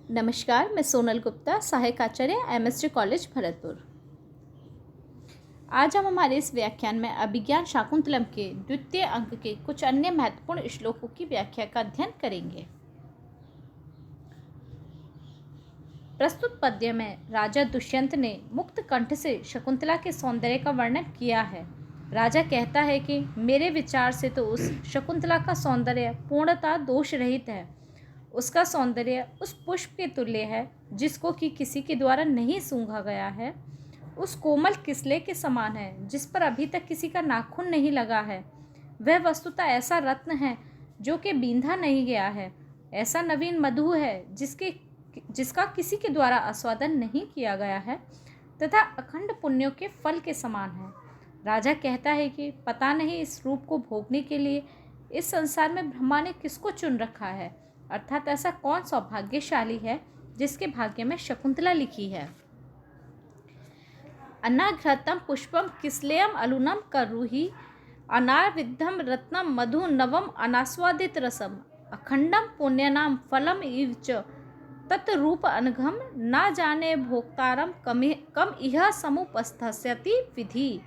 नमस्कार, मैं सोनल गुप्ता, सहायक आचार्य एमएसटी कॉलेज भरतपुर। आज हम हमारे इस व्याख्यान में अभिज्ञान शाकुंतलम के द्वितीय अंक के कुछ अन्य महत्वपूर्ण श्लोकों की व्याख्या का अध्ययन करेंगे। प्रस्तुत पद्य में राजा दुष्यंत ने मुक्त कंठ से शकुंतला के सौंदर्य का वर्णन किया है। राजा कहता है कि मेरे विचार से तो उस शकुंतला का सौंदर्य पूर्णतः दोष रहित है। उसका सौंदर्य उस पुष्प के तुल्य है जिसको कि किसी के द्वारा नहीं सूंघा गया है। उस कोमल किसले के समान है जिस पर अभी तक किसी का नाखून नहीं लगा है। वह वस्तुतः ऐसा रत्न है जो कि बींधा नहीं गया है। ऐसा नवीन मधु है जिसका किसी के द्वारा आस्वादन नहीं किया गया है तथा अखंड पुण्यों के फल के समान है। राजा कहता है कि पता नहीं इस रूप को भोगने के लिए इस संसार में ब्रह्मा ने किसको चुन रखा है, अर्थात ऐसा कौन सौभाग्यशाली है जिसके भाग्य में शकुंतला लिखी है। अनाघ्रतम पुष्पम किसलेयम अलूनम करूहि अनाविद्धम रत्नम मधु नवम अनास्वादित रसम अखंडम पुण्यनाम फलम इव च तत्रूप अनघम ना जाने भोक्तारम कम इह समुपस्थस्यति विधि।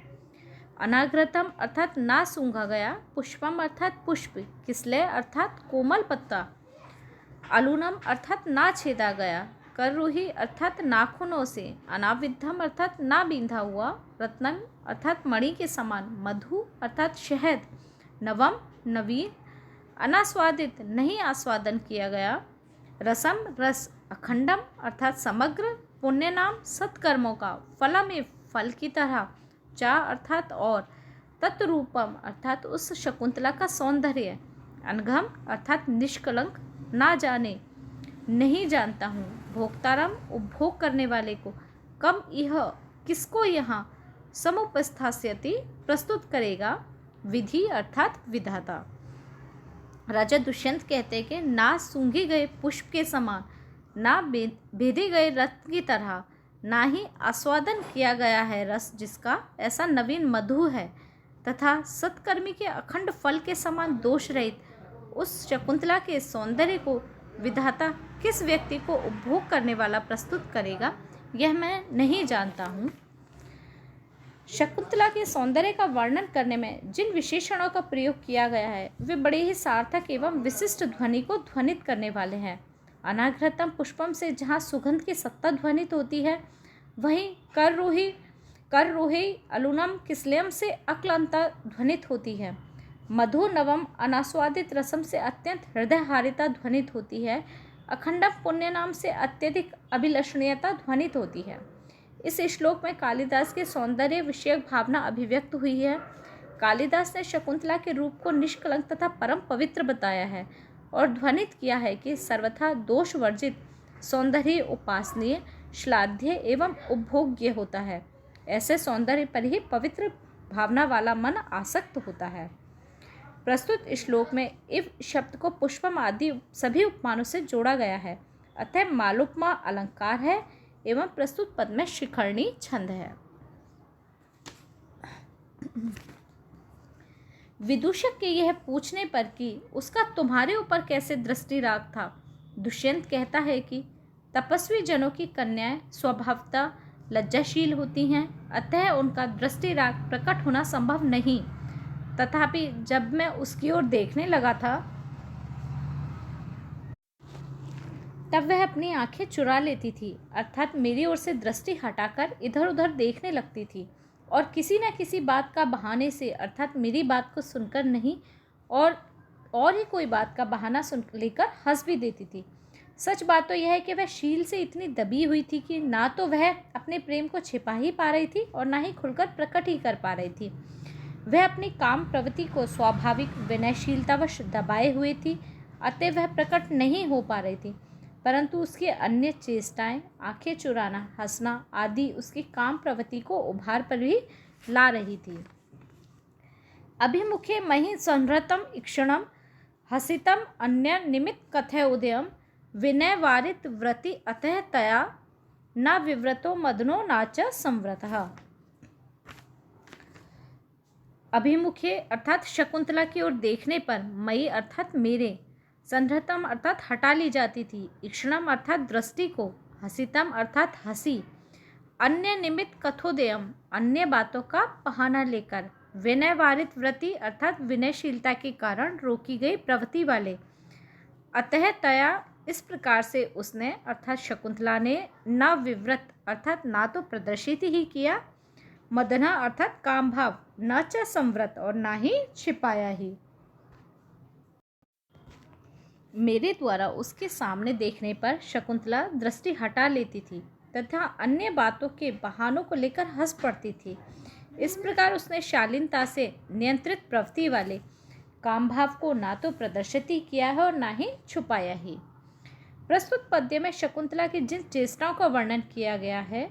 अनाघ्रतम अर्थात ना सूंघा गया, पुष्पम अर्थात पुष्प, किसले अर्थात कोमल पत्ता, अलूनम अर्थात ना छेदा गया, कररूही अर्थात नाखूनों से, अनाविद्धम अर्थात ना बींधा हुआ, रत्नम अर्थात मणि के समान, मधु अर्थात शहद, नवम नवीन, अनास्वादित नहीं आस्वादन किया गया, रसम रस, अखंडम अर्थात समग्र, पुण्य नाम सत्कर्मों का, फलम फल की तरह, चा अर्थात और, तत्रूपम अर्थात उस शकुंतला का सौंदर्य, अनघम अर्थात निष्कलंक, ना जाने नहीं जानता हूँ, भोक्तारम उपभोग करने वाले को, कम यह किसको यहाँ, समुपस्थास्यति प्रस्तुत करेगा, विधि अर्थात विधाता। राजा दुष्यंत कहते हैं कि ना सूंघे गए पुष्प के समान, ना भेदे गए रत्न की तरह, ना ही आस्वादन किया गया है रस जिसका ऐसा नवीन मधु है, तथा सत्कर्मी के अखंड फल के समान दोष रहित उस शकुंतला के सौंदर्य को विधाता किस व्यक्ति को उपभोग करने वाला प्रस्तुत करेगा, यह मैं नहीं जानता हूँ। शकुंतला के सौंदर्य का वर्णन करने में जिन विशेषणों का प्रयोग किया गया है वे बड़े ही सार्थक एवं विशिष्ट ध्वनि को ध्वनित करने वाले हैं। अनाघ्रतम पुष्पम से जहाँ सुगंध की सत्ता ध्वनित होती है, वहीं कररोही अलूनम किसलेयम से अक्लांता ध्वनित होती है। मधु नवम अनास्वादित रसम से अत्यंत हृदयहारिता ध्वनित होती है। अखंडम पुण्य नाम से अत्यधिक अभिलषणीयता ध्वनित होती है। इस श्लोक में कालिदास के सौंदर्य विषयक भावना अभिव्यक्त हुई है। कालिदास ने शकुंतला के रूप को निष्कलंक तथा परम पवित्र बताया है और ध्वनित किया है कि सर्वथा दोष वर्जित सौंदर्य उपासनीय, श्लाघ्य एवं उपभोग्य होता है। ऐसे सौंदर्य पर ही पवित्र भावना वाला मन आसक्त होता है। प्रस्तुत श्लोक में इव शब्द को पुष्पम आदि सभी उपमानों से जोड़ा गया है, अतः मालुपमा अलंकार है एवं प्रस्तुत पद में शिखरणी छंद है। विदूषक के यह पूछने पर कि उसका तुम्हारे ऊपर कैसे दृष्टि राग था, दुष्यंत कहता है कि तपस्वी जनों की कन्याएं स्वभावतः लज्जाशील होती हैं, अतः उनका दृष्टि राग प्रकट होना संभव नहीं। तथापि जब मैं उसकी ओर देखने लगा था तब वह अपनी आंखें चुरा लेती थी, अर्थात मेरी ओर से दृष्टि हटाकर इधर उधर देखने लगती थी और किसी न किसी बात का बहाने से, अर्थात मेरी बात को सुनकर नहीं और ही कोई बात का बहाना सुन लेकर हंस भी देती थी। सच बात तो यह है कि वह शील से इतनी दबी हुई थी कि ना तो वह अपने प्रेम को छिपा ही पा रही थी और ना ही खुलकर प्रकट ही कर पा रही थी। वह अपनी काम प्रवृत्ति को स्वाभाविक विनयशीलतावश दबाए हुए थी, अतः वह प्रकट नहीं हो पा रही थी, परंतु उसकी अन्य चेष्टाएं, आंखें चुराना, हंसना आदि उसकी काम प्रवृत्ति को उभार पर भी ला रही थी। अभिमुखे महि संहृतम इक्षणम हसितम अन्य निमित्त कथय उदयम विनय वारित व्रति अतः तया न विव्रतो मदनो नाच संव्रतः। अभिमुखे अर्थात शकुंतला की ओर देखने पर, मई अर्थात मेरे, संहृतम अर्थात हटा ली जाती थी, ईक्षणम अर्थात दृष्टि को, हसितम अर्थात हंसी, अन्य निमित्त कथोदयम अन्य बातों का बहाना लेकर, विनय वारित व्रति अर्थात विनयशीलता के कारण रोकी गई प्रवृत्ति वाले। अतः तया इस प्रकार से उसने अर्थात शकुंतला ने न विव्रत अर्थात ना तो प्रदर्शित ही किया, मदना अर्थात काम भाव, न च संव्रत और ना ही छिपाया ही। मेरे द्वारा उसके सामने देखने पर शकुंतला दृष्टि हटा लेती थी तथा अन्य बातों के बहानों को लेकर हंस पड़ती थी। इस प्रकार उसने शालीनता से नियंत्रित प्रवृत्ति वाले काम भाव को ना तो प्रदर्शित ही किया है और ना ही छुपाया ही। प्रस्तुत पद्य में शकुंतला की जिन चेष्टाओं का वर्णन किया गया है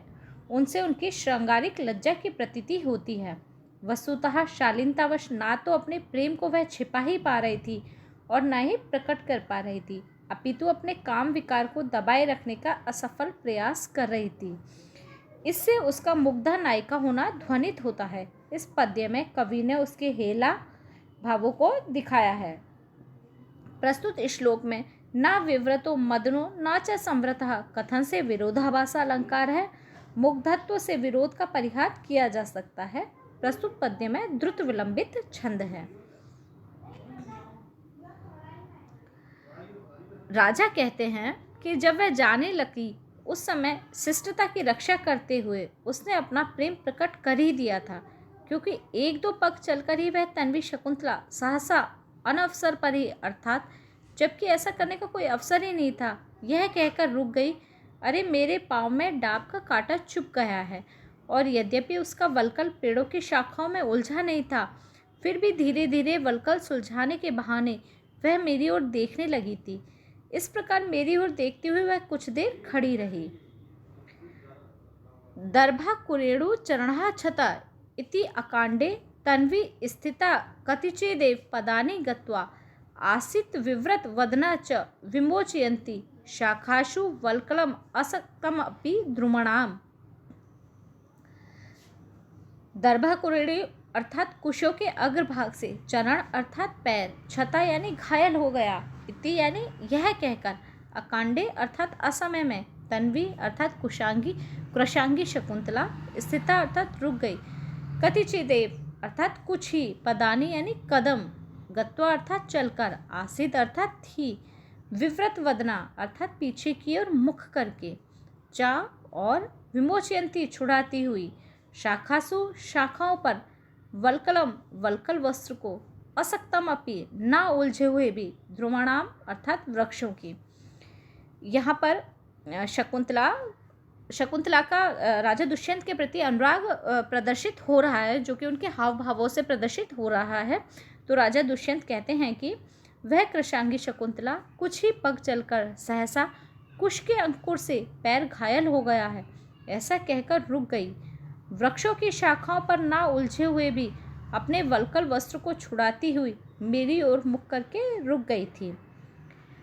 उनसे उनकी श्रृंगारिक लज्जा की प्रतीति होती है। वस्तुतः शालीनतावश ना तो अपने प्रेम को वह छिपा ही पा रही थी और ना ही प्रकट कर पा रही थी, अपितु अपने काम विकार को दबाए रखने का असफल प्रयास कर रही थी। इससे उसका मुग्धा नायिका होना ध्वनित होता है। इस पद्य में कवि ने उसके हेला भावों को दिखाया है। प्रस्तुत श्लोक में न विव्रतो मदनो न च संव्रतः कथन से विरोधाभास अलंकार है। मुग्धत्व से विरोध का परिहार किया जा सकता है। प्रस्तुत पद्य में द्रुत विलंबित छंद है। राजा कहते हैं कि जब वह जाने लगी उस समय शिष्टता की रक्षा करते हुए उसने अपना प्रेम प्रकट कर ही दिया था, क्योंकि एक दो पग चलकर ही वह तन्वी शकुंतला सहसा अनवसर पर ही अर्थात जबकि ऐसा करने का कोई अवसर ही नहीं था, यह कहकर रुक गई, अरे मेरे पाँव में डाब का कांटा चुभ गया है। और यद्यपि उसका वल्कल पेड़ों की शाखाओं में उलझा नहीं था, फिर भी धीरे धीरे वल्कल सुलझाने के बहाने वह मेरी ओर देखने लगी थी। इस प्रकार मेरी ओर देखते हुए वह कुछ देर खड़ी रही। दर्भा कुरेणु चरणा छता इति अकांडे तन्वी स्थिता कतिचेदेव पदानि गत्वा आसीत विव्रत वदना च विमोचयन्ति शाखाशु वल्कलम असक्तम अपि द्रुमणाम। दर्भा कुरेणु अर्थात कुशों के अग्रभाग से, चरण अर्थात पैर, छता यानी घायल हो गया, इति यानी यह कहकर, अकांडे अर्थात असमय में, तन्वी अर्थात कृशांगी शकुंतला, स्थिता अर्थात रुक गई, कतिचिदेव अर्थात कुछ ही, पदानी यानी कदम, गत्वा अर्थात चलकर, आसिद अर्थात थी, विव्रत वदना अर्थात पीछे की ओर मुख करके, चा और विमोचयंती छुड़ाती हुई, शाखासु शाखाओं पर, वल्कलम वल्कल वस्त्र को, असक्तम अपि ना उलझे हुए भी, ध्रुवणाम अर्थात वृक्षों की। यहाँ पर शकुंतला का राजा दुष्यंत के प्रति अनुराग प्रदर्शित हो रहा है, जो कि उनके हाव भावों से प्रदर्शित हो रहा है। तो राजा दुष्यंत कहते हैं कि वह कृशांगी शकुंतला कुछ ही पग चलकर सहसा कुश के अंकुर से पैर घायल हो गया है, ऐसा कहकर रुक गई, वृक्षों की शाखाओं पर ना उलझे हुए भी अपने वल्कल वस्त्र को छुड़ाती हुई मेरी ओर मुख करके रुक गई थी।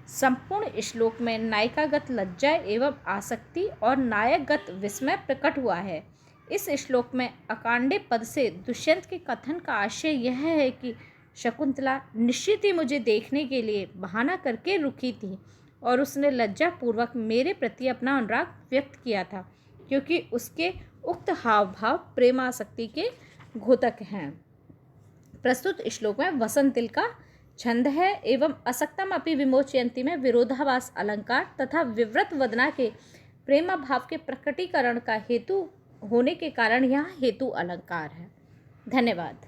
संपूर्ण श्लोक में नायिकागत लज्जा एवं आसक्ति और नायकगत विस्मय प्रकट हुआ है। इस श्लोक में अकांडे पद से दुष्यंत के कथन का आशय यह है कि शकुंतला निश्चित ही मुझे देखने के लिए बहाना करके रुकी थी और उसने लज्जा पूर्वक मेरे प्रति अपना अनुराग व्यक्त किया था, क्योंकि उसके उक्त हाव भाव प्रेमासक्ति के घोतक हैं। प्रस्तुत श्लोक में वसंतिल का छंद है एवं असक्तम अपि विमोचयन्ति में विरोधाभास अलंकार तथा विव्रत वदना के प्रेम भाव के प्रकटीकरण का हेतु होने के कारण यह हेतु अलंकार है। धन्यवाद।